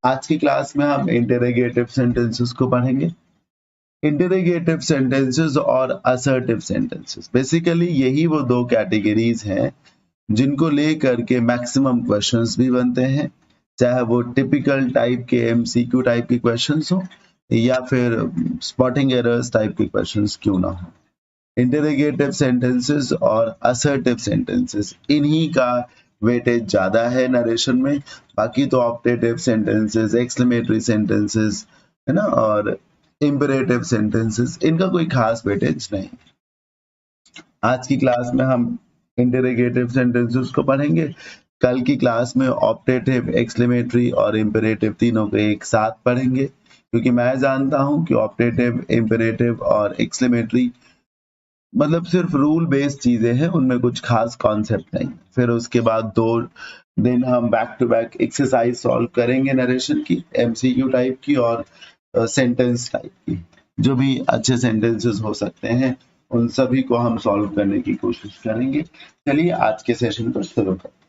आज की क्लास में हम इंटरोगेटिव सेंटेंसेस को पढ़ेंगे। इंटरोगेटिव सेंटेंसेस और असर्टिव सेंटेंसेस, बेसिकली यही वो दो कैटेगरीज हैं जिनको लेकर के मैक्सिमम क्वेश्चंस भी बनते हैं, चाहे वो टिपिकल टाइप के एमसीक्यू टाइप के क्वेश्चंस हो या फिर स्पॉटिंग एरर्स टाइप के क्वेश्चंस क्यों ना हो। इंटरोगेटिव सेंटेंसेस और असर्टिव सेंटेंसेस, इन्हीं का वेटेज ज्यादा है नरेशन में। बाकी तो ऑप्टेटिव सेंटेंसेस, एक्सक्लेमेटरी सेंटेंसेस है ना, और इंपेरेटिव सेंटेंसेस, इनका कोई खास वेटेज नहीं। आज की क्लास में हम इंटरोगेटिव सेंटेंसेस को पढ़ेंगे। कल की क्लास में ऑप्टेटिव, एक्सक्लेमेटरी और इंपेरेटिव तीनों को एक साथ पढ़ेंगे, क्योंकि मैं जानता हूं कि ऑप्टेटिव, इंपेरेटिव और एक्सक्लेमेटरी मतलब सिर्फ रूल बेस्ड चीजें हैं, उनमें कुछ खास कॉन्सेप्ट नहीं। फिर उसके बाद 2 दिन हम back to back exercise solve करेंगे नरेशन की, एमसीक्यू टाइप की और सेंटेंस टाइप की। जो भी अच्छे सेंटेंसेस हो सकते हैं उन सभी को हम सॉल्व करने की कोशिश करेंगे। चलिए आज के सेशन को शुरू करते हैं।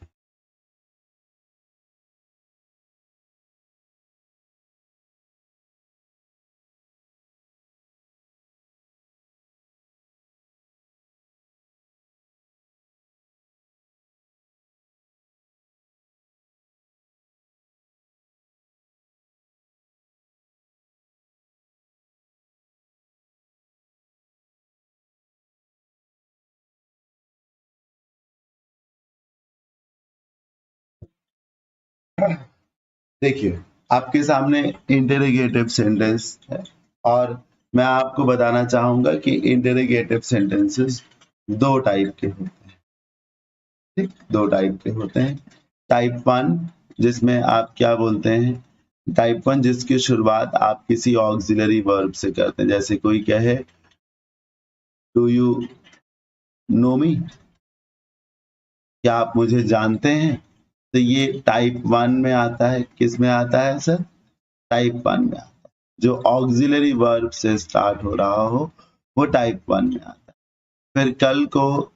देखिए, आपके सामने इंटरोगेटिव सेंटेंस है और मैं आपको बताना चाहूंगा कि इंटरोगेटिव सेंटेंसेस 2 टाइप के होते हैं। ठीक, 2 टाइप के होते हैं। टाइप 1 जिसमें आप क्या बोलते हैं, टाइप 1 जिसकी शुरुआत आप किसी ऑक्सिलरी वर्ब से करते हैं, जैसे कोई कहे डू यू नो मी, क्या आप मुझे जानते हैं, तो ये टाइप 1 में आता है। किस में आता है सर? टाइप 1 में आता है। जो ऑक्सिलरी वर्ब से स्टार्ट हो रहा हो वो टाइप 1 में आता है। फिर कल को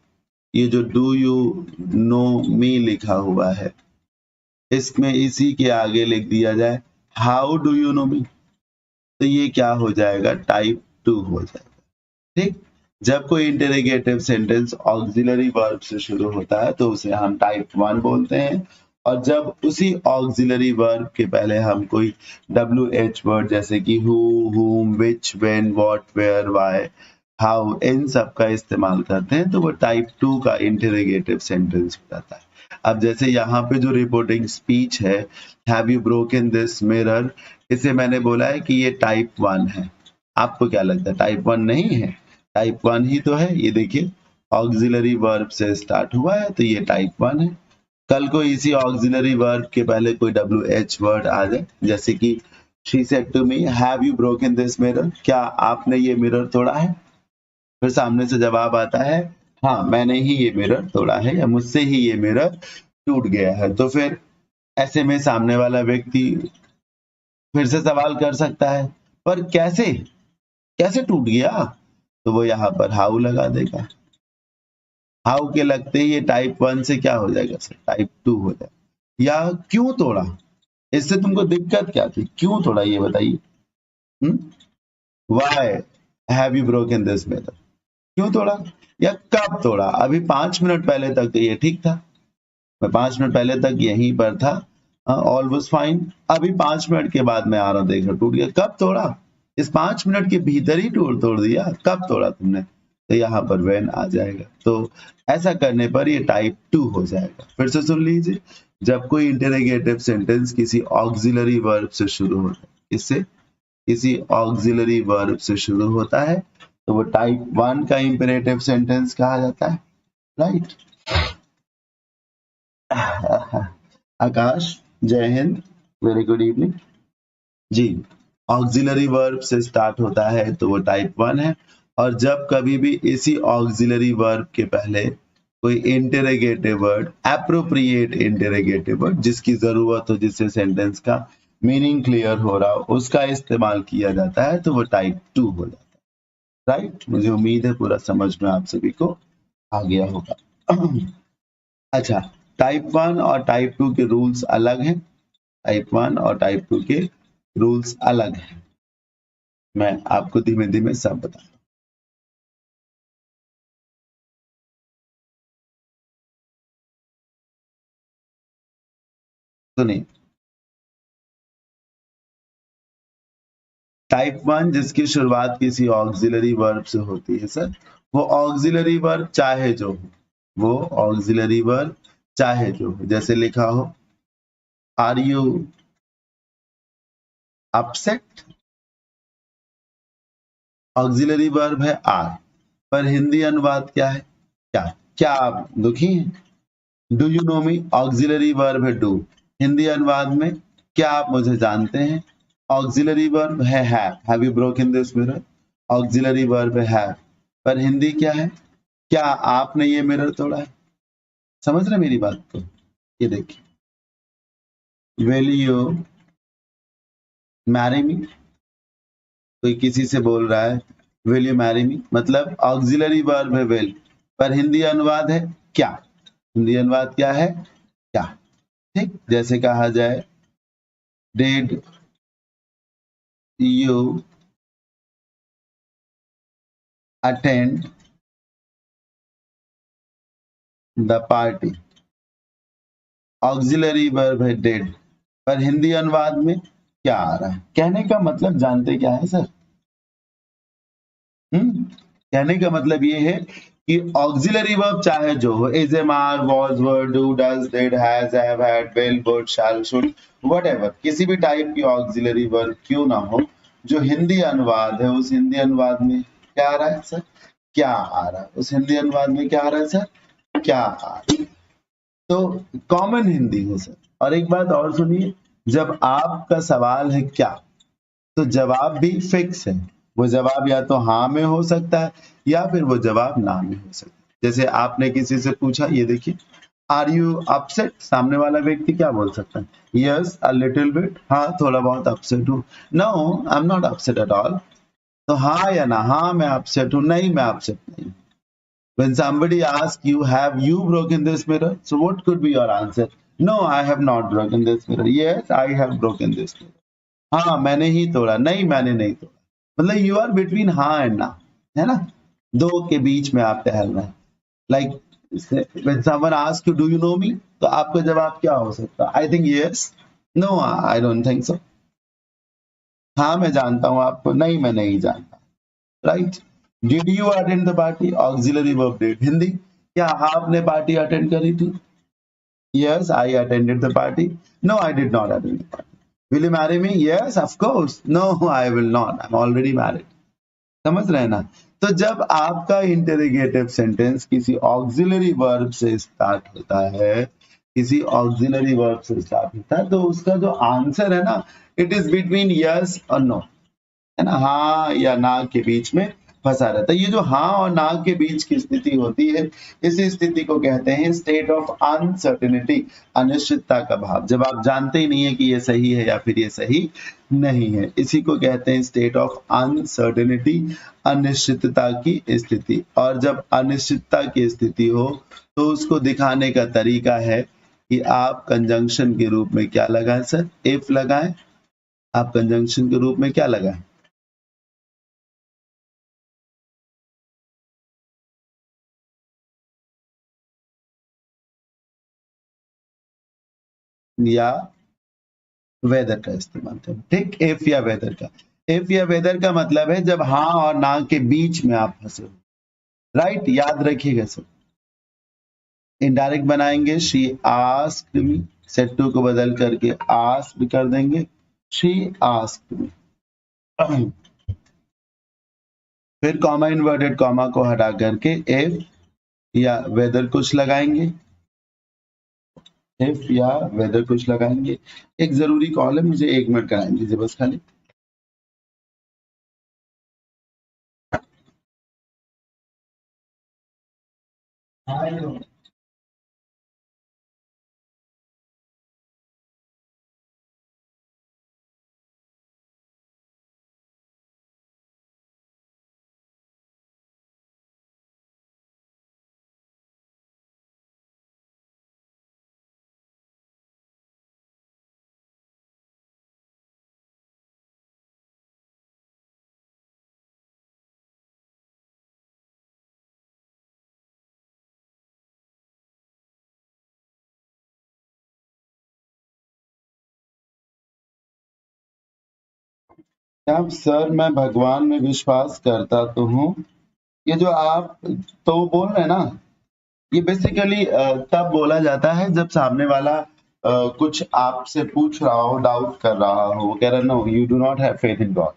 ये जो डू यू नो मी लिखा हुआ है, इसमें इसी के आगे लिख दिया जाए हाउ डू यू नो मी, तो ये क्या हो जाएगा? टाइप 2 हो जाएगा। ठीक, जब कोई इंटरोगेटिव सेंटेंस ऑक्सिलरी वर्ब से शुरू होता है तो उसे हम टाइप 1 बोलते हैं, और जब उसी ऑक्सिलरी वर्ब के पहले हम कोई WH वर्ड जैसे कि who, whom, which, when, what, where, why, how, इन सब का इस्तेमाल करते हैं तो वो टाइप 2 का इंटरोगेटिव सेंटेंस हो जाता है। अब जैसे यहाँ पे जो रिपोर्टिंग स्पीच है, have you broken this mirror, इसे मैंने बोला है कि ये टाइप 1 है। आपको क्या लगता है टाइप 1 नहीं है? टाइप 1 ही तो है। ये देखिए ऑक्सिलरी वर्ब से स्टार्ट हुआ है तो ये टाइप 1 है। कल को इसी ऑक्सिलरी वर्ब के पहले कोई WH वर्ड आ जाए, जैसे कि she said to me have you broken this mirror, क्या आपने ये मिरर तोड़ा है? फिर सामने से जवाब आता है हाँ मैंने ही ये मिरर तोड़ा है या मुझसे ही ये मिरर टूट गया है। तो फिर ऐसे में सामने वाला व्यक्ति फिर से सवाल कर सकता है पर कैसे, कैसे टूट गया? तो वो यहाँ पर हाउ लगा देगा। हाउ के लगते ही ये टाइप 1 से क्या हो जाएगा सर? टाइप 2 हो जाएगा। या क्यों तोड़ा, इससे तुमको दिक्कत क्या थी, क्यों तोड़ा ये बताइए। Why have you broken this mirror, क्यों तोड़ा या कब तोड़ा? अभी 5 मिनट पहले तक तो ये ठीक था, मैं 5 मिनट पहले तक यहीं पर था, ऑल वाज फाइन। अभी 5 मिनट के बाद मैं आ रहा हूँ, देखो टूट गया। कब तोड़ा? इस 5 मिनट के भीतर ही तोड़ दिया। कब तोड़ा तुमने? तो यहाँ पर व्हेन आ जाएगा। तो ऐसा करने पर ये टाइप 2 हो जाएगा। फिर से सुन लीजिए, जब कोई इंटरोगेटिव सेंटेंस किसी ऑक्सिलरी वर्ब से शुरू होता है, इससे किसी ऑक्सिलरी वर्ब से शुरू होता है तो वो टाइप 1 का इंपेरेटिव सेंटेंस कहा जाता है, राइट? आकाश, जय हिंद, वेरी गुड इवनिंग जी। ऑक्सिलरी वर्ब से स्टार्ट होता है तो वो टाइप 1 है, और जब कभी भी इसी ऑक्सिलरी वर्ब के पहले कोई interrogative word, appropriate interrogative word जिसकी जरूरत हो, जिससे सेंटेंस का मीनिंग क्लियर हो रहा हो, उसका इस्तेमाल किया जाता है तो वो टाइप 2 हो जाता है, राइट? मुझे उम्मीद है पूरा समझ में आप सभी को आ गया होगा। अच्छा, टाइप 1 और टाइप 2 के रूल्स अलग हैं। टाइप 1 और टाइप 2 के रूल्स अलग हैं। मैं आपको धीमे धीमे सब बताऊं। सुनिए, टाइप 1 जिसकी शुरुआत किसी ऑक्सिलरी वर्ब से होती है सर, वो ऑक्सिलरी वर्ब चाहे जो हो, वो ऑक्सिलरी वर्ब चाहे जो हो, जैसे लिखा हो are you upset, auxiliary verb है आर, पर हिंदी अनुवाद क्या है? क्या? क्या आप दुखी हैं? Do you know me, auxiliary verb है डू, हिंदी अनुवाद में क्या आप मुझे जानते हैं? ऑक्सिलरी वर्ब है have you broken this mirror, auxiliary verb है हैव, पर हिंदी क्या है? क्या आपने ये मिरर तोड़ा है? समझ रहे मेरी बात को? ये देखिए, विल यू मैरी मी, कोई किसी से बोल रहा है विल यू मैरी मी, मतलब ऑक्सिलरी वर्ब है विल, पर हिंदी अनुवाद है क्या? हिंदी अनुवाद क्या है? क्या? ठीक, जैसे कहा जाए did you attend the party, auxiliary verb है डिड, पर हिंदी अनुवाद में क्या आ रहा है? कहने का मतलब जानते क्या है सर? कहने का मतलब ये है कि ऑक्सिलरी वर्ब चाहे जो हो, is, am, are, was, were, do, does, did, has, have, had, will, would, shall, should, whatever, किसी भी टाइप की ऑक्सिलरी वर्ब क्यों ना हो, जो हिंदी अनुवाद है उस हिंदी अनुवाद में क्या आ रहा है सर? क्या आ रहा है? उस हिंदी अनुवाद में क्या आ रहा है सर? क्या आ रहा है? तो कॉमन हिंदी है सर। और एक बात और सुनिए, जब आपका सवाल है क्या, तो जवाब भी फिक्स है। वो जवाब या तो हाँ में हो सकता है या फिर वो जवाब ना में हो सकता है। जैसे आपने किसी से पूछा, ये देखिए, आर यू अपसेट, सामने वाला व्यक्ति क्या बोल सकता है? यस अ लिटिल बिट, हाँ थोड़ा बहुत अपसेट हूँ। No I am not upset at all, तो हाँ या ना, हाँ मैं अपसेट हूँ, नहीं मैं अपसेट नहीं। When somebody asks you, have you broken this mirror? So what could be your answer? No, I have not broken this mirror. Yes, I have broken this mirror. हाँ मैंने ही तोड़ा, नहीं मैंने नहीं तोड़ा। मतलब यू आर बिटवीन हाँ and ना, है ना, दो के बीच में आप टहल रहे हैं। Like when someone asks you, do you know me? तो आपका जवाब क्या हो सकता है? I think yes. No, I don't think so. हाँ मैं जानता हूँ आपको, नहीं मैं नहीं जानता। Right? Did you attend the party, auxiliary verb did. Hindi, क्या आपने पार्टी अटेंड करी थी? Yes I attended the party. No I did not attend the party. Will you marry me? Yes of course. No I will not, I am already married. समझ रहे हैं ना? तो जब आपका इंटेरोगेटिव सेंटेंस किसी ऑक्सिलरी वर्ब से start होता है, किसी ऑक्सिलरी वर्ब से स्टार्ट होता है, तो उसका जो आंसर है ना, इट इज बिटवीन यस और नो, है ना, हाँ या ना के बीच में फंसा रहता है। ये जो हाँ और ना के बीच की स्थिति होती है, इस स्थिति को कहते हैं स्टेट ऑफ अनसर्टेनिटी, अनिश्चितता का भाव, जब आप जानते ही नहीं है कि ये सही है या फिर ये सही नहीं है, इसी को कहते हैं स्टेट ऑफ अनसर्टेनिटी, अनिश्चितता की स्थिति। और जब अनिश्चितता की स्थिति हो तो उसको दिखाने का तरीका है कि आप कंजंक्शन के रूप में क्या लगाएं सर? इफ लगाएं। आप कंजंक्शन के रूप में क्या लगाएं? या वेदर का इस्तेमाल करें। ठीक, इफ या वेदर का। इफ या वेदर का मतलब है जब हाँ और ना के बीच में आप फंसे हो। राइट, याद रखिएगा सर। इनडायरेक्ट बनाएंगे, she asked me, said to को बदल करके आस्क्ड कर देंगे, शी आस्क्ड मी। फिर कॉमा इन्वर्टेड कॉमा को हटा करके इफ या वेदर कुछ लगाएंगे, इफ या वेदर कुछ लगाएंगे। एक जरूरी कॉल है, मुझे 1 मिनट कराएं दीजिए बस खाली। अब सर मैं भगवान में विश्वास करता तो हूँ, ये जो आप तो बोल रहे हैं ना, ये बेसिकली तब बोला जाता है जब सामने वाला कुछ आपसे पूछ रहा हो, डाउट कर रहा हो, वो कह रहा है no you do not have faith in God,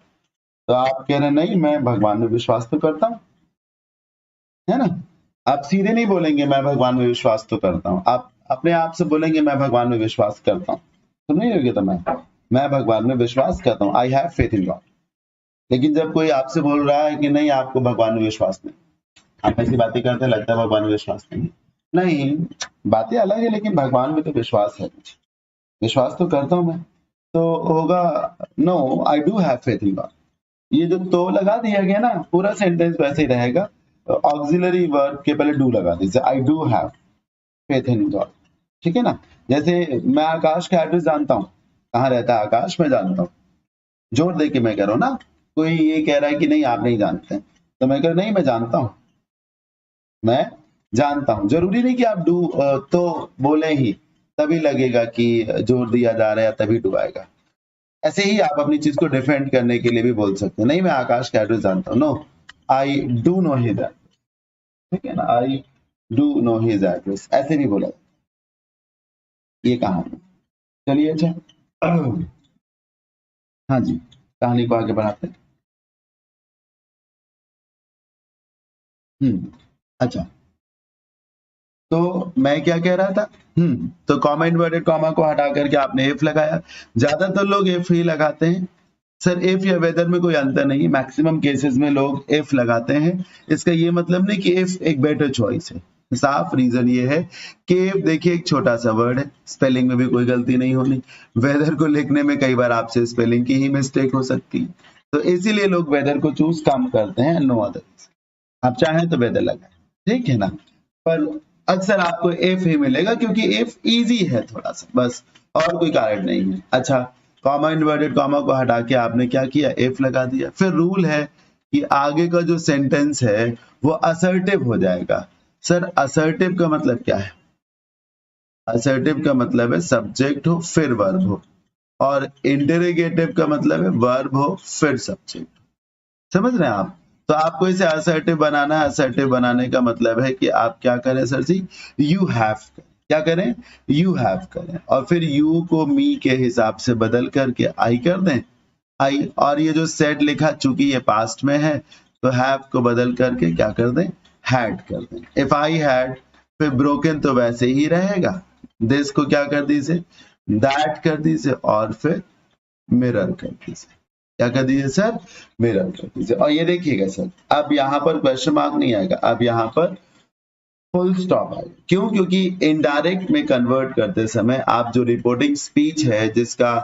तो आप कह रहे हैं नहीं मैं भगवान में विश्वास तो करता हूँ, है ना। आप सीधे नहीं बोलेंगे मैं भगवान में विश्वास तो करता हूँ, आप अपने आप से बोलेंगे मैं भगवान में विश्वास करता हूँ, तो नहीं होगी। तो मैं भगवान में विश्वास करता हूँ, I have faith in God. लेकिन जब कोई आपसे बोल रहा है कि नहीं आपको भगवान में विश्वास नहीं, आप ऐसी बातें करते हैं, लगता है भगवान में विश्वास नहीं, बातें अलग है लेकिन भगवान में तो विश्वास है, मुझे विश्वास तो करता हूँ मैं, तो होगा no I do have faith in God. ये जो तो लगा दिया गया ना, पूरा सेंटेंस वैसे ही रहेगा, ऑक्सिलरी वर्ब के पहले डू लगा दीजिए, आई do have faith in God, ठीक है ना। जैसे मैं आकाश का एड्रेस जानता हूँ, कहाँ रहता है आकाश, मैं जानता हूँ, जोर दे के मैं कह रहा हूँ ना। कोई ये कह रहा है कि नहीं आप नहीं जानते, तो मैं कह रहा नहीं मैं जानता हूँ, मैं जानता हूं। जरूरी नहीं कि आप डू तो बोले ही तभी लगेगा कि जोर दिया जा रहा है, तभी डू आएगा। ऐसे ही आप अपनी चीज को डिफेंड करने के लिए भी बोल सकते हैं, नहीं मैं आकाश का एड्रेस जानता हूं, no I do know his address, ठीक है ना, I do know his address, ऐसे भी बोला। ये कहानी, चलिए अच्छा हाँ जी, कहानी को आगे बढ़ाते हैं। अच्छा, तो मैं क्या कह रहा था, तो कॉमा इन्वर्टेड कॉमा को हटा करके आपने इफ लगाया। ज्यादातर लोग इफ ही लगाते हैं सर, इफ या वेदर में कोई अंतर नहीं, मैक्सिमम केसेस में लोग इफ लगाते हैं। इसका ये मतलब नहीं कि इफ एक बेटर चॉइस है, साफ रीजन ये है कि इफ देखिए एक छोटा सा वर्ड है, स्पेलिंग में भी कोई गलती नहीं होनी, वेदर को लिखने में कई बार आपसे स्पेलिंग की ही मिस्टेक हो सकती है, तो इसीलिए लोग वेदर को चूज कम करते हैं, नो अदर। आप चाहें तो वेदर लगाएं, ठीक है ना, पर अक्सर आपको इफ ही मिलेगा क्योंकि इफ इजी है थोड़ा सा, बस और कोई कारण नहीं है। अच्छा, कॉमा इन्वर्टेड कॉमा को हटा के आपने क्या किया, इफ लगा दिया। फिर रूल है कि आगे का जो सेंटेंस है वो असर्टिव हो जाएगा। सर असर्टिव का मतलब क्या है, असर्टिव का मतलब है सब्जेक्ट हो फिर वर्ब हो, और इंटेरोगेटिव का मतलब है वर्ब हो फिर सब्जेक्ट। समझ रहे हैं आप, तो आपको इसे असर्टिव बनाना है। असर्टिव बनाने का मतलब है कि आप क्या करें सर जी, यू हैव, क्या करें, यू हैव करें, और फिर यू को मी के हिसाब से बदल करके आई कर दें, आई, और ये जो सेड लिखा चूंकि ये पास्ट में है तो हैव को बदल करके क्या कर दें, हैड कर दें। इफ आई हैड, फिर ब्रोकन तो वैसे ही रहेगा, दिस को क्या कर दीजिए, दैट कर दीजिए, और फिर मिरर कर दीजिए, क्या कर दीजिए सर, मिरर कर दीजिए। और ये देखिएगा सर, अब यहाँ पर क्वेश्चन मार्क नहीं आएगा, अब यहाँ पर फुल स्टॉप आएगा। क्यों, क्योंकि इनडायरेक्ट में कन्वर्ट करते समय आप जो रिपोर्टिंग स्पीच है जिसका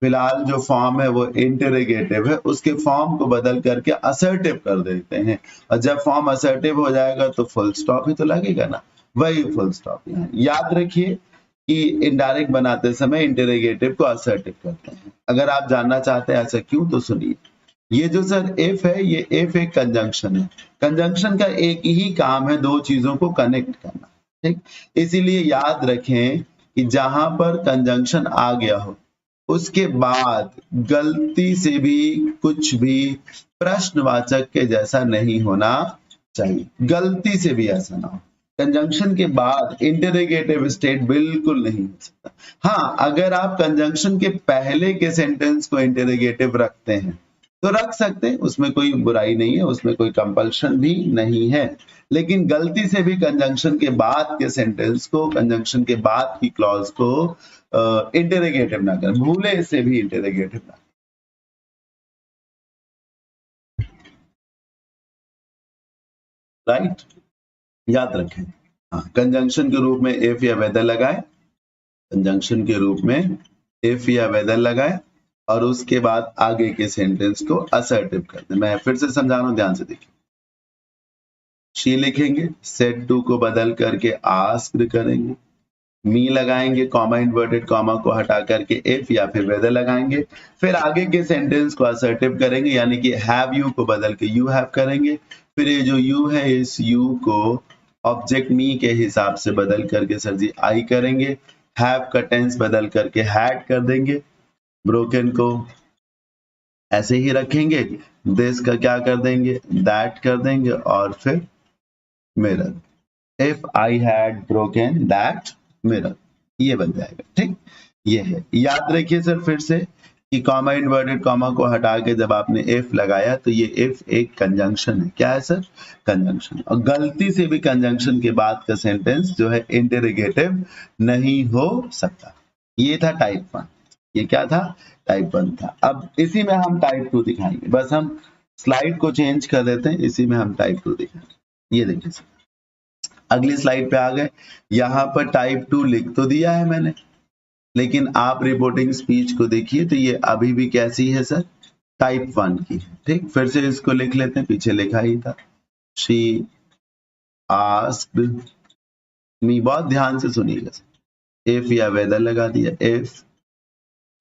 फिलहाल जो फॉर्म है वो इंटरोगेटिव है, उसके फॉर्म को बदल करके असर्टिव कर देते हैं, और जब फॉर्म असर्टिव हो जाएगा तो फुल स्टॉप ही तो लगेगा ना, वही फुल स्टॉप। याद रखिए कि इनडायरेक्ट बनाते समय इंटरोगेटिव को असर्टिव करते हैं। अगर आप जानना चाहते हैं ऐसा क्यों, तो सुनिए, ये जो सर इफ है, ये इफ एक कंजंक्शन है, कंजंक्शन का एक ही काम है दो चीजों को कनेक्ट करना, ठीक। इसीलिए याद रखें कि जहां पर कंजंक्शन आ गया हो उसके बाद गलती से भी कुछ भी प्रश्नवाचक के जैसा नहीं होना चाहिए, गलती से भी ऐसा ना हो। कंजंक्शन के बाद इंटरोगेटिव स्टेट बिल्कुल नहीं हो सकता। हाँ, अगर आप कंजंक्शन के पहले के सेंटेंस को इंटरोगेटिव रखते हैं तो रख सकते हैं, उसमें कोई बुराई नहीं है, उसमें कोई कंपल्शन भी नहीं है, लेकिन गलती से भी कंजंक्शन के बाद के सेंटेंस को, कंजंक्शन के बाद की क्लॉज को इंटरोगेटिव ना करें, भूले से भी इंटरोगेटिव ना, राइट, याद रखें। हाँ, कंजंक्शन के रूप में इफ या वेदर लगाए, कंजंक्शन के रूप में इफ या वेदर लगाए, और उसके बाद आगे के सेंटेंस को असर्टिव कर दें। मैं फिर से समझा रहा हूं, ध्यान से देखिए। शी लिखेंगे, सेड टू को बदल करके आस्क्ड करेंगे, मी लगाएंगे, कॉमा इन्वर्टेड कॉमा को हटा करके इफ या फिर वेदर लगाएंगे, फिर आगे के सेंटेंस को असर्टिव करेंगे, यानी कि हैव यू को बदल के यू हैव करेंगे, फिर ये जो यू है इस यू को ऑब्जेक्ट मी के हिसाब से बदल करके सर जी आई करेंगे, हैव का टेंस बदल करके हैड कर देंगे, ब्रोकन को ऐसे ही रखेंगे, दिस का क्या कर देंगे, दैट कर देंगे और फिर mirror. If I had broken that mirror, ये बन जाएगा। ठीक, ये है। याद रखिए सर फिर से कि कॉमा इन्वर्टेड कॉमा को हटा के जब आपने इफ लगाया तो ये इफ एक कंजंक्शन है। क्या है सर, कंजंक्शन। और गलती से भी कंजंक्शन के बाद का सेंटेंस जो है इंटरोगेटिव नहीं हो सकता। ये था टाइप 1। ये क्या था, टाइप 1 था। अब इसी में हम टाइप 2 दिखाएंगे। बस हम स्लाइड को चेंज कर देते हैं, इसी में हम टाइप 2 दिखाएंगे। ये देखिए सर, अगली स्लाइड पे आ गए। यहां पर टाइप 2 लिख तो दिया है मैंने, लेकिन आप रिपोर्टिंग स्पीच को देखिए तो ये अभी भी कैसी है सर, टाइप 1 की है। ठीक, फिर से इसको लिख लेते हैं, पीछे लिखा ही था। शी आस्क्ड मी, बहुत ध्यान से सुनिएगा सर। इफ या वेदर लगा दिया। इफ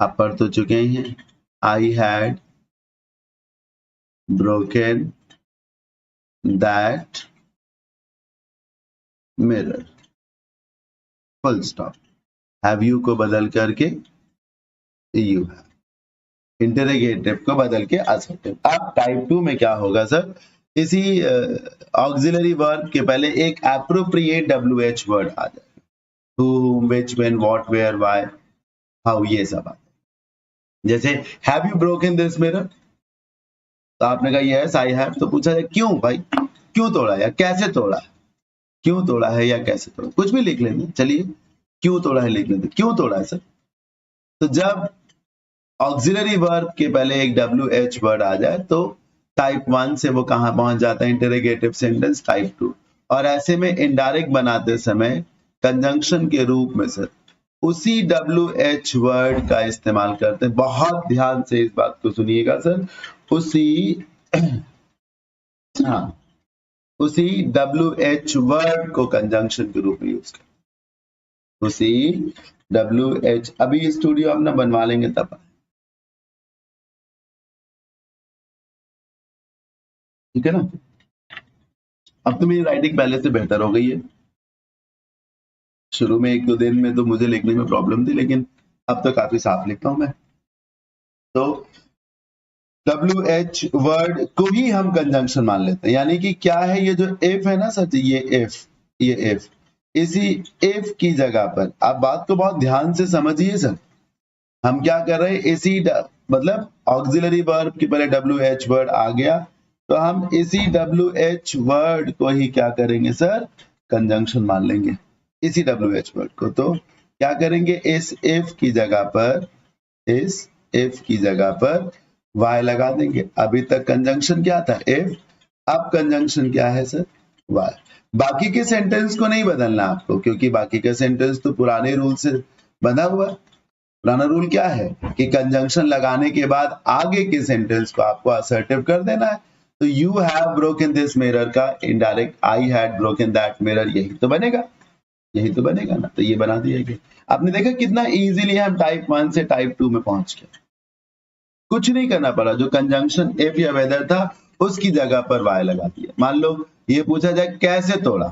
आप पढ़ तो चुके हैं, आई had broken that mirror, full stop. Have you को बदल करके यू हैव, इंटरोगेटिव को बदल के असर्टिव। अब टाइप 2 में क्या होगा सर, इसी ऑक्सिलरी वर्ब के पहले एक एप्रोप्रिएट WH वर्ड आ जाएगा। who, whom, which, when, what, where, why, how, ये सब आता है। जैसे have you broken this mirror, तो आपने कहा यस आई हैव, तो पूछा जाए क्यों भाई, क्यों तोड़ा या कैसे तोड़ा, क्यों तोड़ा है या कैसे तोड़ा, कुछ भी लिख लेंगे। चलिए क्यों तोड़ा है लिख लेते, क्यों तोड़ा है सर। तो जब ऑक्सिलरी वर्ब के पहले एक WH वर्ड आ जाए तो टाइप 1 से वो कहां पहुंच जाता है, इंटरोगेटिव सेंटेंस टाइप 2। और ऐसे में इनडायरेक्ट बनाते समय कंजंक्शन के रूप में सर उसी WH वर्ड का इस्तेमाल करते हैं। बहुत ध्यान से इस बात को सुनिएगा सर, उसी हाँ उसी WH वर्ड को कंजंक्शन के रूप में यूज करते, उसी WH। अभी स्टूडियो अपना बनवा लेंगे तब, ठीक है ना। अब तो मेरी राइटिंग पहले से बेहतर हो गई है। शुरू में 1-2 दिन में तो मुझे लिखने में प्रॉब्लम थी, लेकिन अब तो काफी साफ लिखता हूं मैं। तो WH वर्ड को ही हम कंजंक्शन मान लेते हैं, यानी कि क्या है, ये जो इफ है ना सर, ये इफ, इसी इफ की जगह पर आप बात को बहुत ध्यान से समझिए सर। हम क्या कर रहे हैं, इसी मतलब ऑक्सिलरी वर्ब के पहले WH वर्ड आ गया तो हम इसी WH वर्ड को ही क्या करेंगे सर, कंजंक्शन मान लेंगे इसी WH वर्ड को। तो क्या करेंगे, इस इफ की जगह पर, इस इफ की जगह पर y लगा देंगे। अभी तक कंजंक्शन क्या था, इफ, अब कंजंक्शन क्या है सर, y। बाकी के सेंटेंस को नहीं बदलना आपको, क्योंकि बाकी का सेंटेंस तो पुराने रूल से बंधा हुआ है। पुराना रूल क्या है कि कंजंक्शन लगाने के बाद आगे के सेंटेंस को आपको असर्टिव कर देना है। तो you have broken this mirror का indirect I had broken that mirror, यही तो बनेगा, यही तो बनेगा ना। तो ये बना दिया गया। आपने देखा कितना इजीली हम टाइप 1 से टाइप 2 में पहुंच गए, कुछ नहीं करना पड़ा। जो कंजंक्शन इफ या वेदर था उसकी जगह पर वाई लगा दिया। मान लो ये पूछा जाए कैसे तोड़ा,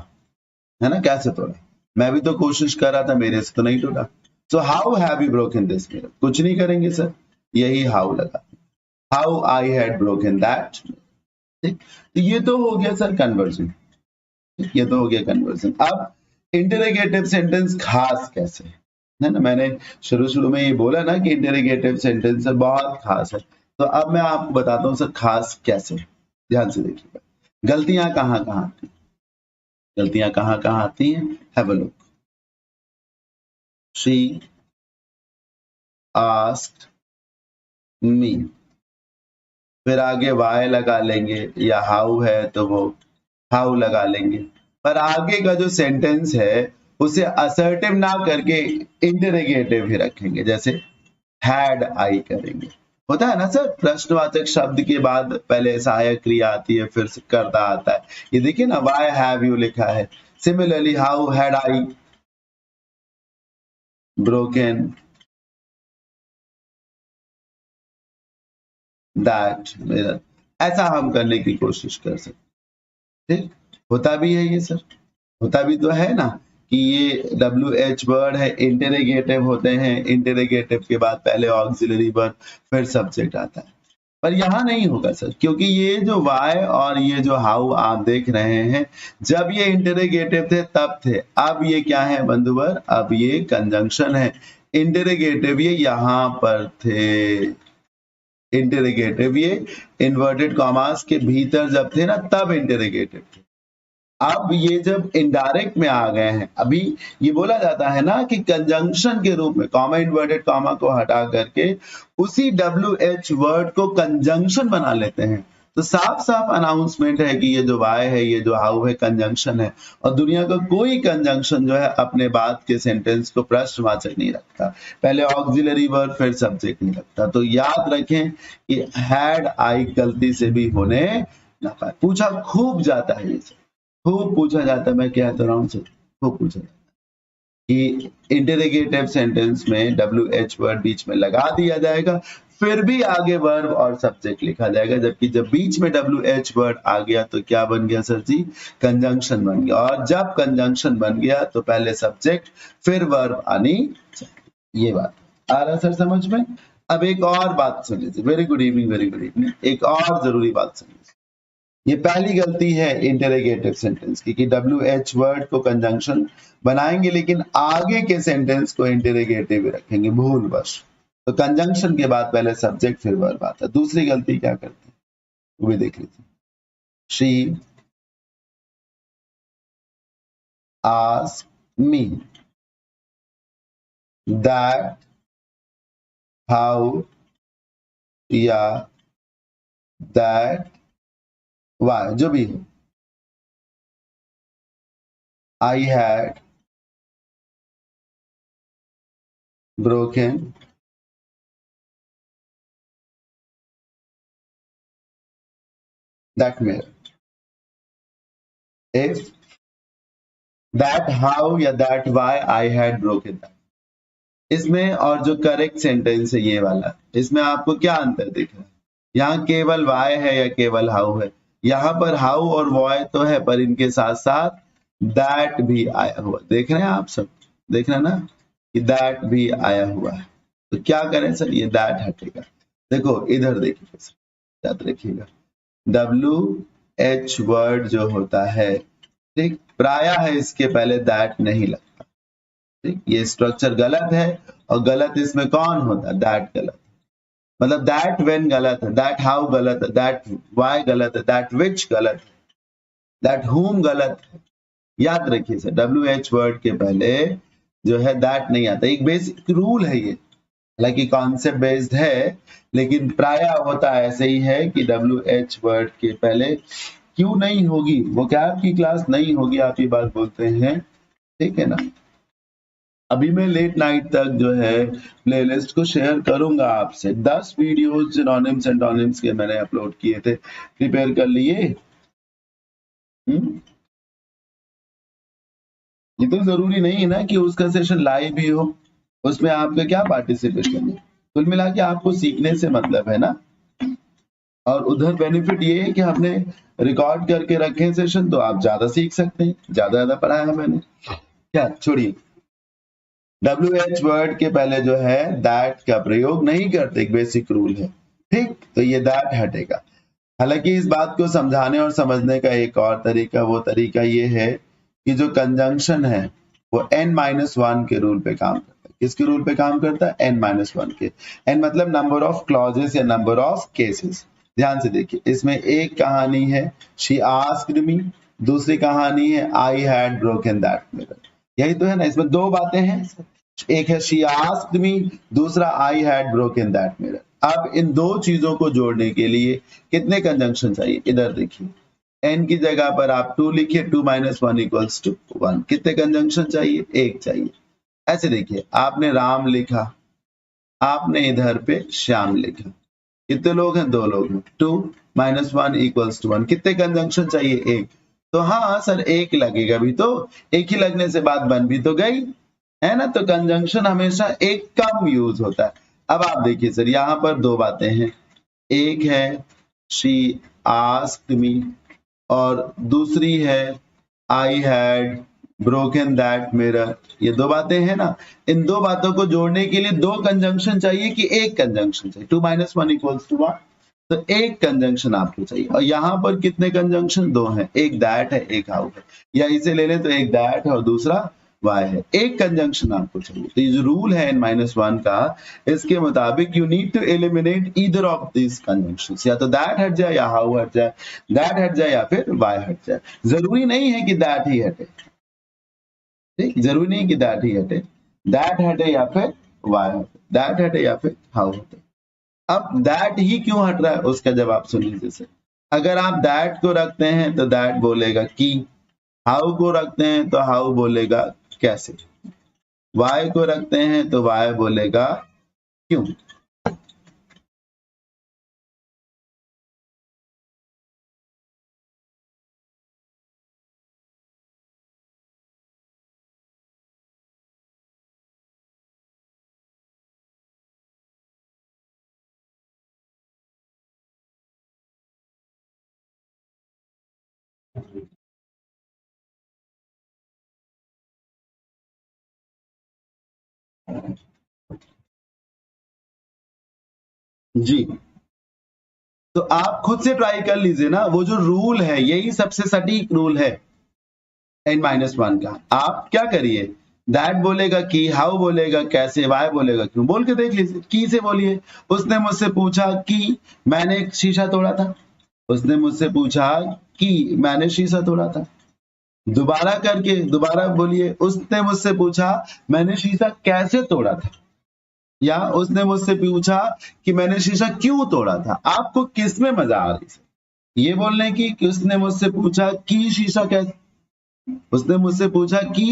है ना, कैसे तोड़ा, मैं भी तो कोशिश कर रहा था, मेरे से तो नहीं टूटा। So how have you broken this mirror, कुछ नहीं करेंगे सर, यही हाउ लगा, how I had broken that. ठीक, तो ये तो हो गया सर कन्वर्जन, ये तो हो गया कन्वर्जन। अब इंटरोगेटिव सेंटेंस खास कैसे है ना, मैंने शुरू में ये बोला ना कि इंटरोगेटिव सेंटेंस बहुत खास है। तो अब मैं आपको बताता हूँ सर खास कैसे। ध्यान से देखिएगा, गलतियां कहाँ कहाँ आती, गलतियां कहाँ कहाँ आती हैं। Have a look, she asked मी, फिर आगे वाई लगा लेंगे, या हाउ है तो वो हाउ लगा लेंगे, पर आगे का जो सेंटेंस है उसे असर्टिव ना करके इंटरोगेटिव ही रखेंगे। जैसे हैड आई करेंगे, होता है ना सर, प्रश्नवाचक शब्द के बाद पहले सहायक क्रिया आती है, फिर कर्ता आता है। ये देखिए ना, व्हाई हैव यू लिखा है। Similarly how had I broken that mirror, ऐसा हम करने की कोशिश कर सकते। ठीक, होता भी है ये सर, होता भी तो है ना कि ये WH वर्ड है, इंटरोगेटिव होते हैं, इंटरोगेटिव के बाद पहले ऑक्सिलरी वर्ब फिर सब्जेक्ट आता है। पर यहाँ नहीं होगा सर, क्योंकि ये जो वाई और ये जो हाउ आप देख रहे हैं, जब ये इंटरोगेटिव थे तब थे, अब ये क्या है बंधुवर, अब ये कंजंक्शन है। इंटरोगेटिव ये यहाँ पर थे, इंटरोगेटिव ये इन्वर्टेड कॉमास के भीतर जब थे ना तब इंटरोगेटिव थे। अब ये जब इनडायरेक्ट में आ गए हैं, अभी ये बोला जाता है ना कि कंजंक्शन के रूप में कॉमा इन्वर्टेड कॉमा को हटा करके उसी WH वर्ड को कंजंक्शन बना लेते हैं। तो साफ साफ अनाउंसमेंट है कि ये जो वाई है, ये जो हाउ है, कंजंक्शन है। और दुनिया का कोई कंजंक्शन जो है अपने बात के सेंटेंस को प्रश्नवाचक नहीं रखता, पहले ऑक्सिलरी वर्ब फिर सब्जेक्ट नहीं रखता। तो याद रखें कि हैड आई गलती से भी होने ना पाए। पूछा खूब जाता है, ये खूब पूछा जाता है, मैं कहता रहा हूँ खूब पूछा जाता है कि इंटरोगेटिव सेंटेंस में WH वर्ड बीच में लगा दिया जाएगा, फिर भी आगे वर्ब और सब्जेक्ट लिखा जाएगा, जबकि जब बीच में WH वर्ड आ गया तो क्या बन गया सर जी, कंजंक्शन बन गया। और जब कंजंक्शन बन गया तो पहले सब्जेक्ट फिर वर्ब आनी चाहिए। ये बात आ रहा सर समझ में। अब एक और बात सुन लीजिए, very good evening, very good evening. एक और जरूरी बात सुन लीजिए, ये पहली गलती है इंटरोगेटिव सेंटेंस की कि WH वर्ड को कंजंक्शन बनाएंगे लेकिन आगे के सेंटेंस को इंटरोगेटिव रखेंगे भूलवश। तो कंजंक्शन के बाद पहले सब्जेक्ट फिर वर्ब आता है। दूसरी गलती क्या करते हैं वो भी देख लीजिए। She asked me that how या दैट वाई, जो भी है, I had broken that mirror. If that how या that why I had broken that, इसमें और जो करेक्ट सेंटेंस है ये वाला, इसमें आपको क्या अंतर दिख रहा है? यहाँ केवल why है या केवल how है? यहाँ पर how और why तो है, पर इनके साथ साथ that भी आया हुआ, देख रहे हैं आप सब, देख रहे हैं ना कि that भी आया हुआ है। तो क्या करें सर, ये that हटेगा। देखो इधर देखिए सर, याद रखिएगा WH वर्ड जो होता है, ठीक, प्रायः है इसके पहले that नहीं लगता, ठीक, ये स्ट्रक्चर गलत है। और गलत इसमें कौन होता है, that गलत, मतलब that when गलत है, that how गलत है, that why गलत है, that which गलत है, that whom गलत है। याद रखिए सर, WH वर्ड के पहले जो है that नहीं आता, एक बेसिक रूल है ये, हालांकि कॉन्सेप्ट बेस्ड है लेकिन प्रायः होता ऐसे ही है कि WH वर्ड के पहले क्यों नहीं होगी, वो क्या आपकी क्लास नहीं होगी, आप ये बात बोलते हैं, ठीक है ना। अभी मैं लेट नाइट तक जो है प्लेलिस्ट को शेयर करूंगा आपसे, 10 वीडियोस सिनोनिम्स एंटोनिम्स के मैंने अपलोड किए थे, प्रिपेयर कर लिए। ये तो जरूरी नहीं है ना कि उसका सेशन लाइव ही हो, उसमें आपका क्या पार्टिसिपेशन है, कुल मिला के आपको सीखने से मतलब है ना। और उधर बेनिफिट ये है कि आपने रिकॉर्ड करके रखे सेशन, तो आप ज्यादा सीख सकते हैं, ज्यादा पढ़ाया मैंने। क्या छोड़िए, WH वर्ड के पहले जो है दैट का प्रयोग नहीं करते, एक बेसिक रूल है, ठीक, तो ये दैट हटेगा। हालांकि इस बात को समझाने और समझने का एक और तरीका, वो तरीका ये है कि जो कंजंक्शन है वो N-1 के रूल पे काम करता है। किसके रूल पे काम करता है, N-1 के। N मतलब नंबर ऑफ क्लॉजेस या नंबर ऑफ केसेस। ध्यान से देखिए, इसमें एक कहानी है शी आस्क्ड मी, दूसरी कहानी है आई हैड ब्रोकन दैट मिरर, यही तो है ना, इसमें दो बातें हैं, एक है शी आस्क्ड मी, दूसरा आई हैड ब्रोकन दैट मिरर। अब इन दो चीजों को जोड़ने के लिए कितने कंजंक्शन चाहिए, इधर देखिए, n की जगह पर आप 2 लिखिए, 2 - 1 = 1, कितने कंजंक्शन चाहिए, एक चाहिए। ऐसे देखिए, आपने राम लिखा, आपने इधर पे श्याम लिखा, कितने लोग हैं, 2 लोग हैं, 2 - 1 = 1, कितने कंजंक्शन चाहिए, एक। तो हाँ सर, एक लगेगा भी, तो एक ही लगने से बात बन भी तो गई है ना। तो कंजंक्शन हमेशा एक कम यूज होता है। अब आप देखिए सर, यहाँ पर दो बातें हैं, एक है शी आस्क्ड मी और दूसरी है आई हैड ब्रोकन दैट मिरर, ये दो बातें हैं ना। इन दो बातों को जोड़ने के लिए दो कंजंक्शन चाहिए कि एक कंजंक्शन चाहिए, 2 - 1 = 1। तो एक कंजंक्शन आपको चाहिए, और यहाँ पर कितने कंजंक्शन? 2 हैं, एक दैट है, एक हाउ है, या इसे ले लें तो एक दैट है और दूसरा वाई है। एक कंजंक्शन आपको चाहिए। तो ये जो रूल है n-1 का, इसके मुताबिक you need to eliminate either of this conjunctions, या तो दैट हट जाए या हाउ हट जाए, दैट हट जाए या फिर वाई हट जाए। जरूरी नहीं है कि दैट ही हटे, ठीक, जरूरी नहीं कि दैट ही हटे, दैट हटे या फिर वाई हटे, दैट हटे या फिर हाउ हटे। अब दैट ही क्यों हट रहा है उसका जवाब सुन लीजिए सर। अगर आप दैट को रखते हैं तो दैट बोलेगा कि, हाउ को रखते हैं तो हाउ बोलेगा कैसे, वाई को रखते हैं तो वाई बोलेगा क्यों। जी, तो आप खुद से ट्राई कर लीजिए ना, वो जो रूल है यही सबसे सटीक रूल है n-1 का। आप क्या करिए, दैट बोलेगा कि, हाउ बोलेगा कैसे, वाई बोलेगा क्यों, बोल के देख लीजिए। की से बोलिए, उसने मुझसे पूछा कि मैंने एक शीशा तोड़ा था, उसने मुझसे पूछा कि मैंने शीशा तोड़ा था। दोबारा करके दोबारा बोलिए, उसने मुझसे पूछा मैंने शीशा कैसे तोड़ा था, या उसने मुझसे पूछा कि मैंने शीशा क्यों तोड़ा था। आपको किस में मजा आ रही है, ये बोलने की कि उसने मुझसे पूछा कि शीशा कैसे, उसने मुझसे पूछा कि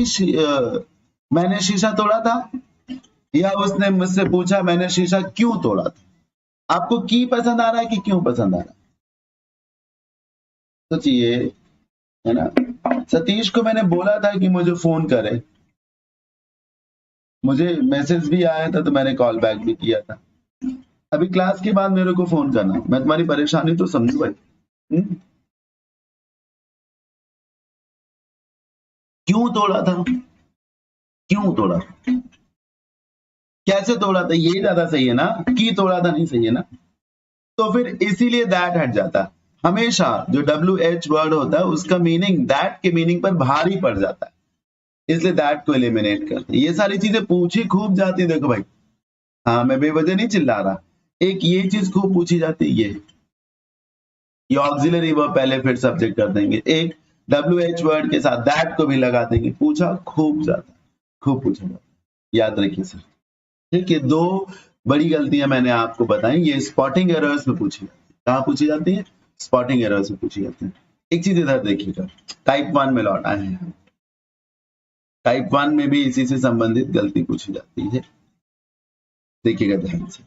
मैंने शीशा तोड़ा था, या उसने मुझसे पूछा मैंने शीशा क्यों तोड़ा था। आपको की पसंद आ रहा है कि क्यों पसंद आ रहा है, सोचिए, है ना। सतीश को मैंने बोला था कि मुझे फोन करे, मुझे मैसेज भी आया था तो मैंने कॉल बैक भी किया था। अभी क्लास के बाद मेरे को फोन करना, मैं तुम्हारी परेशानी तो समझू भाई। क्यों तोड़ा था, क्यों तोड़ा, कैसे तोड़ा था, ये ज्यादा सही है ना, की तोड़ा था नहीं सही है ना। तो फिर इसीलिए दैट हट जाता। हमेशा जो WH वर्ड होता है उसका मीनिंग दैट के मीनिंग पर भारी पड़ जाता है, इसलिए दैट को एलिमिनेट करते। ये सारी चीजें पूछी खूब जाती, देखो भाई, हाँ मैं बेवजह नहीं चिल्ला रहा। एक ये चीज खूब पूछी जाती है, ये ऑक्सिलरी वर्ब पहले फिर सब्जेक्ट कर देंगे, एक WH वर्ड के साथ दैट को भी लगा देंगे, पूछा खूब जाता, खूब पूछा जाता, याद रखिए सर। ठीक है, दो बड़ी गलतियां मैंने आपको बताई, ये स्पॉटिंग एरर्स में पूछी जाती है। कहाँ पूछी जाती है? स्पॉटिंग एरर्स में पूछी जाती है। एक चीज इधर देखिएगा, टाइप 1 में लौट आए हैं। टाइप 1 में भी इसी से संबंधित गलती पूछी जाती है, देखिएगा ध्यान से।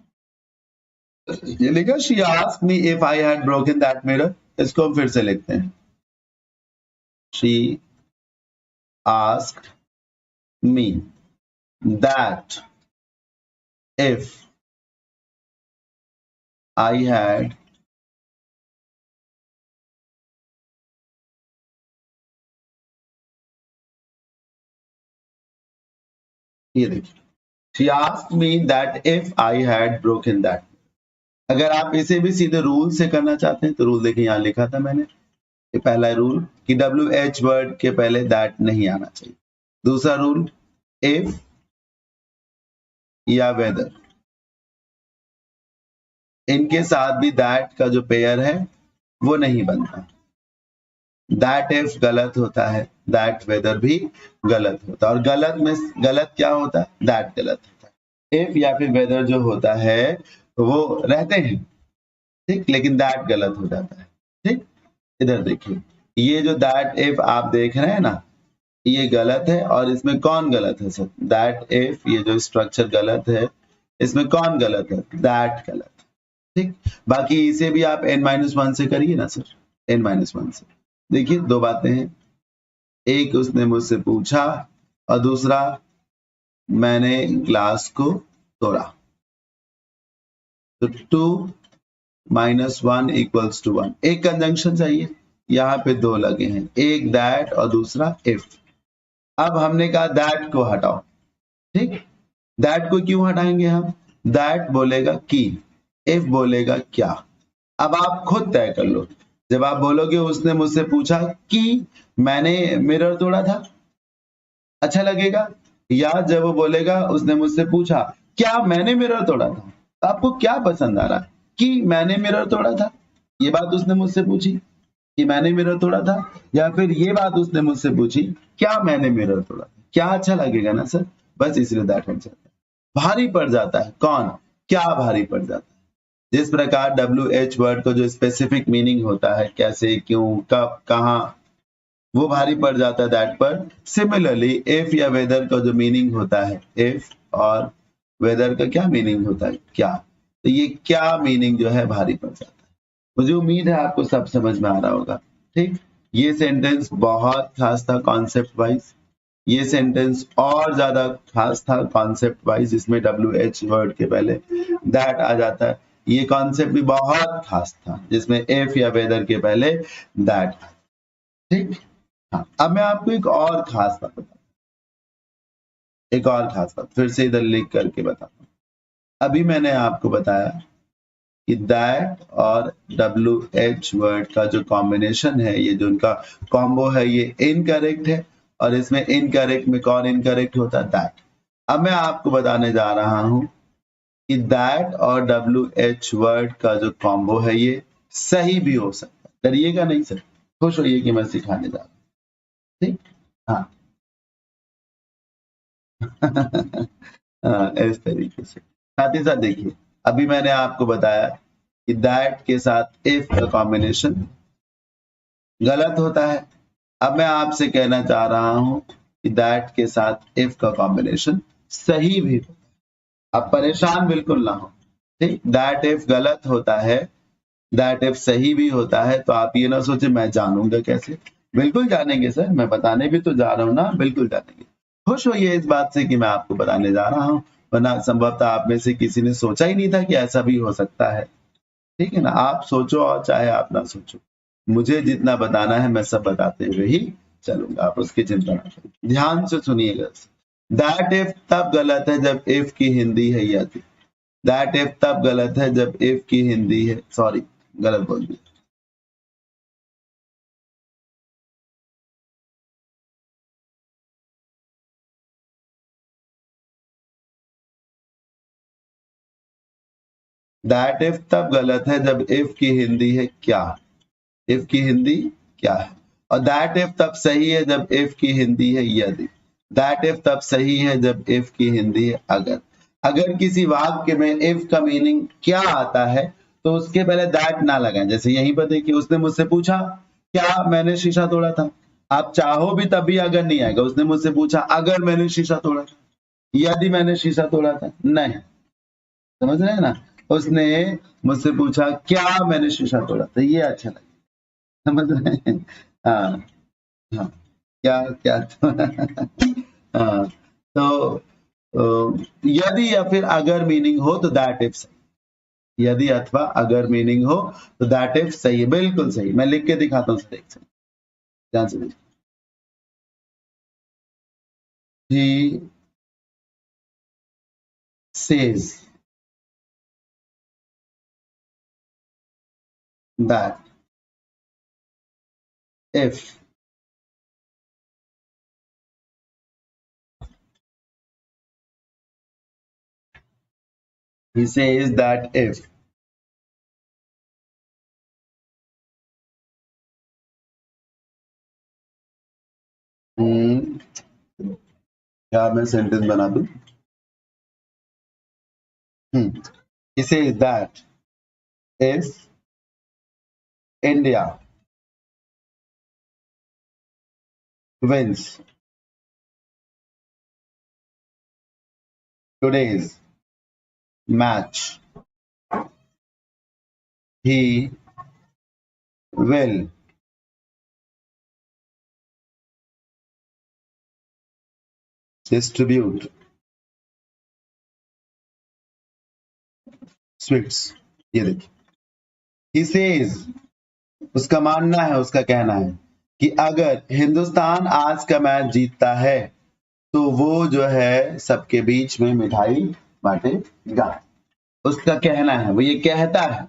ये लिखा she asked me if I had broken that mirror, इसको हम फिर से लिखते हैं। She asked me that if I had ये देखिए, she asked me that if I had broken that। अगर आप इसे भी सीधे रूल से करना चाहते हैं तो रूल देखिए, यहां लिखा था मैंने, ये पहला रूल कि WH वर्ड के पहले दैट नहीं आना चाहिए। दूसरा रूल, if या whether, इनके साथ भी दैट का जो पेयर है वो नहीं बनता। दैट इफ गलत होता है, दैट वेदर भी गलत होता है, और गलत में गलत क्या होता है? दैट गलत होता है। इफ या फिर वेदर जो होता है वो रहते हैं, ठीक, लेकिन दैट गलत हो जाता है। ठीक, इधर देखिए, ये जो दैट इफ आप देख रहे हैं ना, ये गलत है, और इसमें कौन गलत है सर? दैट इफ, ये जो स्ट्रक्चर गलत है, इसमें कौन गलत है? दैट गलत। ठीक, बाकी इसे भी आप n-1 से करिए ना सर, n-1 से। देखिए दो बातें हैं, एक उसने मुझसे पूछा और दूसरा मैंने ग्लास को तोड़ा। तो 2 - 1 = 1। एक कंजंक्शन चाहिए, यहाँ पे दो लगे हैं, एक दैट और दूसरा इफ। अब हमने कहा दैट को हटाओ, ठीक, दैट को क्यों हटाएंगे हम? दैट बोलेगा कि, इफ बोलेगा क्या, अब आप खुद तय कर लो, जब आप बोलोगे उसने मुझसे पूछा कि मैंने मिरर तोड़ा था, अच्छा लगेगा, या जब वो बोलेगा उसने मुझसे पूछा क्या मैंने मिरर तोड़ा था, आपको क्या पसंद आ रहा है कि मैंने मिरर तोड़ा था, ये बात उसने मुझसे पूछी कि मैंने मिरर तोड़ा था, या फिर ये बात उसने मुझसे पूछी क्या मैंने मिरर तोड़ा था, क्या अच्छा लगेगा ना सर, बस इसलिए दैट आंसर भारी पड़ जाता है। कौन, क्या भारी पड़ जाता है? जिस प्रकार WH वर्ड को जो स्पेसिफिक मीनिंग होता है, कैसे, क्यों, कब, कहां, वो भारी पड़ जाता है दैट पर। सिमिलरली इफ या वेदर का जो मीनिंग होता है, इफ और वेदर का क्या मीनिंग होता है, क्या, तो ये क्या मीनिंग जो है भारी पड़ जाता है। मुझे उम्मीद है आपको सब समझ में आ रहा होगा। ठीक, ये सेंटेंस बहुत खास था कॉन्सेप्ट वाइज, ये सेंटेंस और ज्यादा खास था कॉन्सेप्ट वाइज, जिसमें WH वर्ड के पहले दैट आ जाता है। ये कॉन्सेप्ट भी बहुत खास था जिसमें इफ या वेदर के पहले दैट। ठीक, हाँ, अब मैं आपको एक और खास बात बताता हूँ, एक और खास बात फिर से इधर लिख करके बताता हूँ। अभी मैंने आपको बताया कि दैट और WH वर्ड का जो कॉम्बिनेशन है, ये जो उनका कॉम्बो है, ये इनकरेक्ट है, और इसमें इनकरेक्ट में कौन इनकरेक्ट होता है, दैट। अब मैं आपको बताने जा रहा हूं कि दैट और WH वर्ड का जो कॉम्बो है ये सही भी हो सकता है। डरिएगा नहीं सर, खुश होइए कि मैं सिखाने जा रहा हूं। ठीक, हाँ। इस तरीके से साथ ही साथ देखिए, अभी मैंने आपको बताया कि दैट के साथ इफ का कॉम्बिनेशन गलत होता है। अब मैं आपसे कहना चाह रहा हूं कि दैट के साथ इफ का कॉम्बिनेशन सही भी होता है। अब परेशान बिल्कुल ना हो। ठीक, दैट इफ गलत होता है, दैट इफ सही भी होता है, तो आप ये ना सोचे मैं जानूंगा कैसे, बिल्कुल जानेंगे सर, मैं बताने भी तो जा रहा हूं ना, बिल्कुल जानेंगे। खुश होइए इस बात से कि मैं आपको बताने जा रहा हूं, वरना संभवतः आप में से किसी ने सोचा ही नहीं था कि ऐसा भी हो सकता है। ठीक है ना, आप सोचो और चाहे आप ना सोचो, मुझे जितना बताना है मैं सब बताते हुए ही चलूंगा, आप उसकी चिंता ना करें। ध्यान से सुनिएगा। दैट इफ तब गलत है जब इफ की हिंदी है यदि। दैट इफ तब गलत है जब इफ की हिंदी है, सॉरी गलत बोल दिया। दैट इफ तब गलत है जब इफ की हिंदी है क्या, इफ की हिंदी क्या है। और दैट इफ तब सही है जब इफ की हिंदी है यदि। दैट इफ तब सही है जब इफ की हिंदी है अगर। अगर किसी वाक्य में इफ का मीनिंग क्या आता है तो उसके पहले दैट ना लगाएं। जैसे यहीं पर देखिए, उसने मुझसे पूछा क्या मैंने शीशा तोड़ा था, आप चाहो भी तब भी अगर नहीं आएगा। उसने मुझसे पूछा अगर मैंने शीशा तोड़ा था, यदि मैंने शीशा तोड़ा था, नहीं, समझ रहे हैं ना। उसने मुझसे पूछा क्या मैंने शीशा तोड़ा था, ये अच्छा लगा, समझ रहे हैं। हाँ, हाँ, क्या क्या हाँ, तो यदि या फिर अगर मीनिंग हो तो दैट इफ सही, यदि अथवा अगर मीनिंग हो तो दैट इफ सही है, बिल्कुल सही। मैं लिख के दिखाता हूँ, देख सकते, ध्यान से देखिए। He says that if he says that if क्या मैं सेंटेंस बना दूं, he says that if India wins today's match, he will distribute sweets। ये देखिए, he says, उसका मानना है, उसका कहना है कि अगर हिंदुस्तान आज का मैच जीतता है तो वो जो है सबके बीच में मिठाई बांटेगा। उसका कहना है, वो ये कहता है।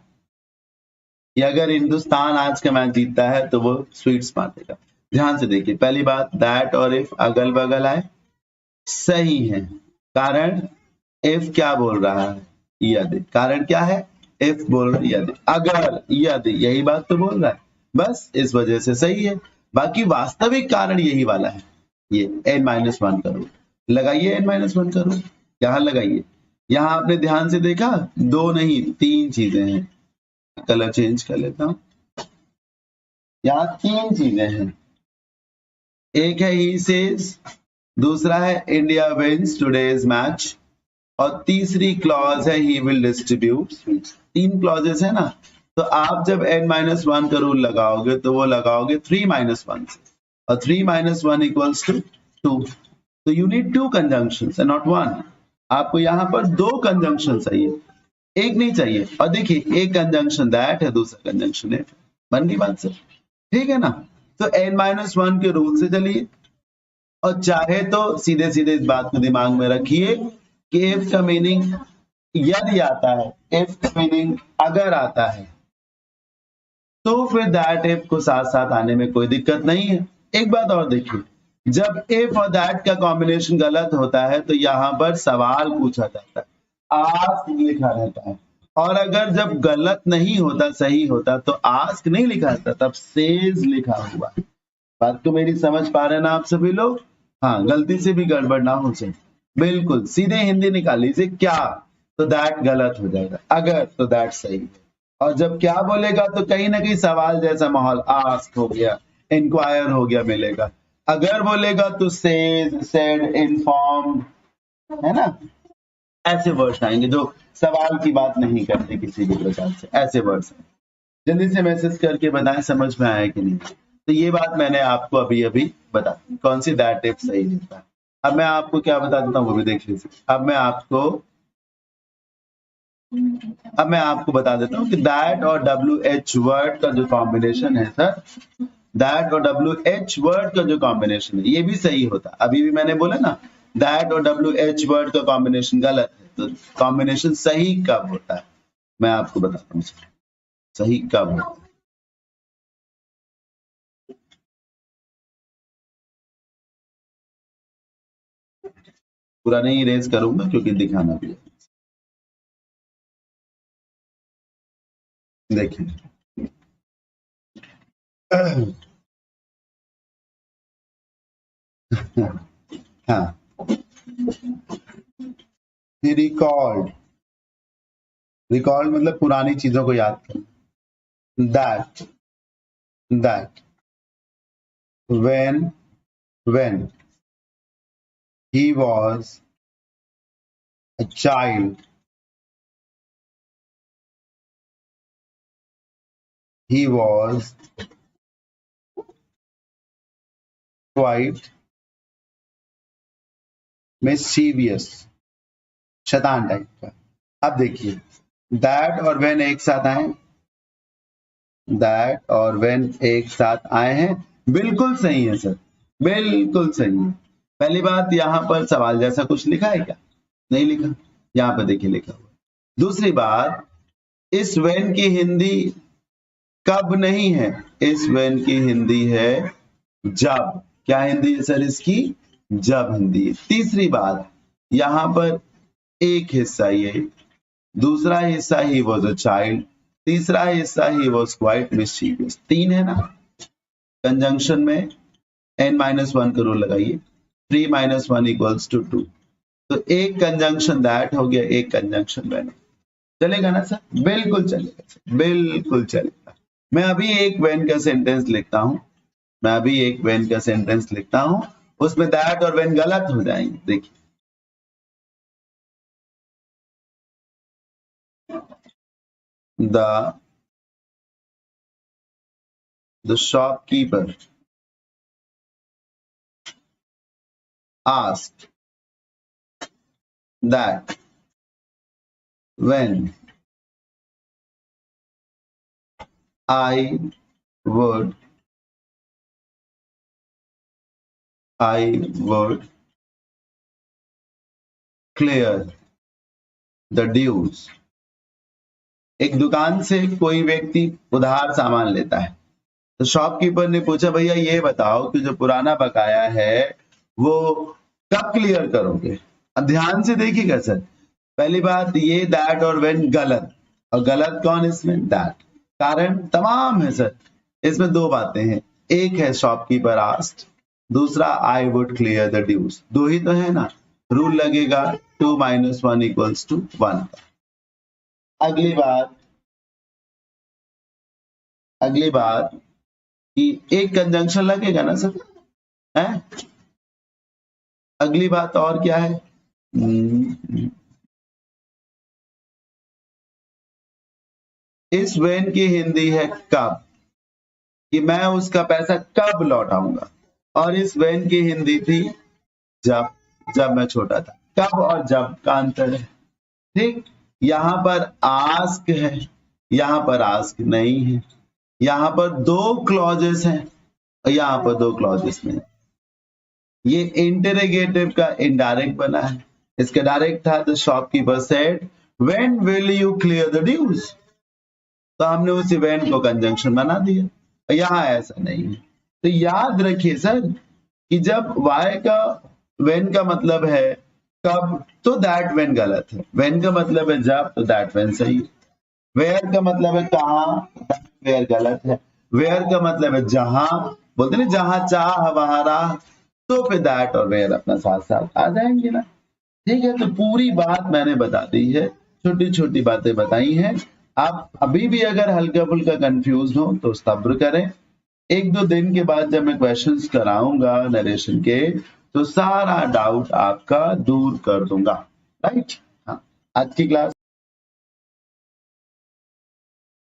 या अगर हिंदुस्तान आज का मैच जीतता है तो वो स्वीट्स बांटेगा। ध्यान से देखिए, पहली बात दैट और इफ अगल बगल आए सही है, कारण इफ क्या बोल रहा है, यदि। कारण क्या है, इफ बोल रहा है यदि, अगर, यदि, यही बात तो बोल रहा है, बस इस वजह से सही है। बाकी वास्तविक कारण यही वाला है, ये n-1 का रूल लगाइए, n-1 का रूल यहां लगाइए। यहां आपने ध्यान से देखा, दो नहीं तीन चीजें हैं। कलर चेंज कर लेता हूं, यहाँ तीन चीजें हैं। एक है ही सेज, दूसरा है इंडिया विंस टुडेज मैच, और तीसरी क्लॉज है ही विल डिस्ट्रीब्यूट स्वीट्स। तीन क्लॉजेस है ना, तो आप जब n-1 का रूल लगाओगे तो वो लगाओगे 3-1 से, और 3-1 इक्वल्स टू 2। तो you need two conjunctions and not one. आपको यहाँ पर दो कंजंक्शन चाहिए, एक नहीं चाहिए। और देखिए, एक कंजंक्शन दैट है, दूसरा कंजंक्शन इफ। बन गई बात सर, ठीक है ना। तो n-1 के रूल से चलिए, और चाहे तो सीधे सीधे इस बात को दिमाग में रखिए कि इफ का मीनिंग यदि आता है, इफ का मीनिंग अगर आता है, तो फिर दैट इफ को साथ साथ आने में कोई दिक्कत नहीं है। एक बात और देखिए, जब इफ और दैट का कॉम्बिनेशन गलत होता है तो यहां पर सवाल पूछा जाता है, आस्क लिखा रहता है। और अगर जब गलत नहीं होता, सही होता, तो आस्क नहीं लिखा रहता, तब सेज लिखा हुआ। बात तो मेरी समझ पा रहे हैं ना आप सभी लोग? हाँ, गलती से भी गड़बड़ ना हो जाए, बिल्कुल सीधे हिंदी निकाल लीजिए। क्या, तो दैट गलत हो जाएगा, अगर तो दैट सही है। और जब क्या बोलेगा तो कहीं ना कहीं सवाल जैसा माहौल, आस्क हो गया, इंक्वायर हो गया, मिलेगा। अगर बोलेगा तो सेज, सेड, इन्फॉर्म, है ना, ऐसे वर्ड्स आएंगे जो सवाल की बात नहीं करते किसी भी प्रकार से, ऐसे वर्ड्स। जल्दी से मैसेज करके बताएं समझ में आया कि नहीं। तो ये बात मैंने आपको अभी अभी बता, कौन सी दैट टिप सही रहता है। अब मैं आपको क्या बता देता हूँ वो भी देख लीजिए। अब मैं आपको बता देता हूँ कि दैट और WH वर्ड का जो कॉम्बिनेशन है सर, दैट और WH वर्ड का जो कॉम्बिनेशन है ये भी सही होता है। अभी भी मैंने बोला ना, दैट और WH वर्ड का कॉम्बिनेशन गलत है, तो कॉम्बिनेशन सही कब होता है मैं आपको बताता हूँ। सही कब होता है, पूरा नहीं इरेज करूंगा क्योंकि दिखाना भी है। देखिए हाँ, रिकॉर्ड, रिकॉर्ड मतलब पुरानी चीजों को याद करना। That, that when he was a child, he was quite mischievous, शैतान टाइप का। अब देखिए, दैट और when एक साथ आए, दैट और when एक साथ आए हैं, बिल्कुल सही है सर, बिल्कुल सही है। पहली बात, यहां पर सवाल जैसा कुछ लिखा है क्या? नहीं लिखा, यहां पर देखिए लिखा हुआ। दूसरी बात, इस when की हिंदी कब नहीं है, इस when की हिंदी है जब। क्या हिंदी है सर इसकी? जब हिंदी है। तीसरी बात, यहां पर एक हिस्सा ये, दूसरा हिस्सा ही वॉज अ चाइल्ड, तीसरा हिस्सा ही वॉज क्वाइट मिस्चीवियस। तीन है ना, कंजंक्शन में n-1 का रूल लगाइए, 3-1 इक्वल्स टू 2। तो एक कंजंक्शन दैट हो गया, एक कंजंक्शन व्हेन। चलेगा ना सर? बिल्कुल चलेगा सर, बिल्कुल चलेगा। मैं अभी एक व्हेन का सेंटेंस लिखता हूं, मैं अभी एक व्हेन का सेंटेंस लिखता हूं, उसमें दैट और व्हेन गलत हो जाएंगे। देखिए, the shopkeeper asked that when I would clear the dues एक दुकान से कोई व्यक्ति उधार सामान लेता है, तो शॉपकीपर ने पूछा भैया ये बताओ कि जो पुराना बकाया है वो कब क्लियर करोगे। अब ध्यान से देखिएगा सर, पहली बात ये दैट और व्हेन गलत, और गलत कौन इसमें, दैट। कारण तमाम है सर, इसमें दो बातें हैं, एक है शॉपकीपर आस्क्ड, दूसरा I would clear the dues, दो ही तो है ना, रूल लगेगा 2 - 1 = 1। अगली बात कि एक कंजंक्शन लगेगा ना सर, है। अगली बात और क्या है, इस वेन की हिंदी है कब, कि मैं उसका पैसा कब लौटाऊंगा, और इस वेन की हिंदी थी जब, जब मैं छोटा था। कब और जब का अंतर है, ठीक। यहां पर आस्क है, यहां पर आस्क नहीं है, यहां पर दो क्लॉजेस हैं और यहां पर दो क्लॉजेस नहीं। ये इंटरोगेटिव का इनडायरेक्ट बना है, इसका डायरेक्ट था the shopkeeper said when will you clear the dues, तो हमने उस इवेंट को कंजंक्शन बना दिया। यहां ऐसा नहीं है, तो याद रखिए सर कि जब वाई का व्हेन का मतलब है कब, तो दैट व्हेन गलत है, व्हेन का मतलब है जब, तो दैट व्हेन सही है। वेयर का मतलब है कहां, वेयर गलत है। वेयर का मतलब है जहां, बोलते ना जहां चाह वहां राह, तो फिर दैट और वेयर अपना साथ साथ आ जाएंगे ना, ठीक है। तो पूरी बात मैंने बता दी है, छोटी छोटी बातें बताई हैं। आप अभी भी अगर हल्का फुल्का कंफ्यूज हो तो सब्र करें, एक दो दिन के बाद जब मैं क्वेश्चंस कराऊंगा नरेशन के, तो सारा डाउट आपका दूर कर दूंगा, राइट। हाँ, आज की क्लास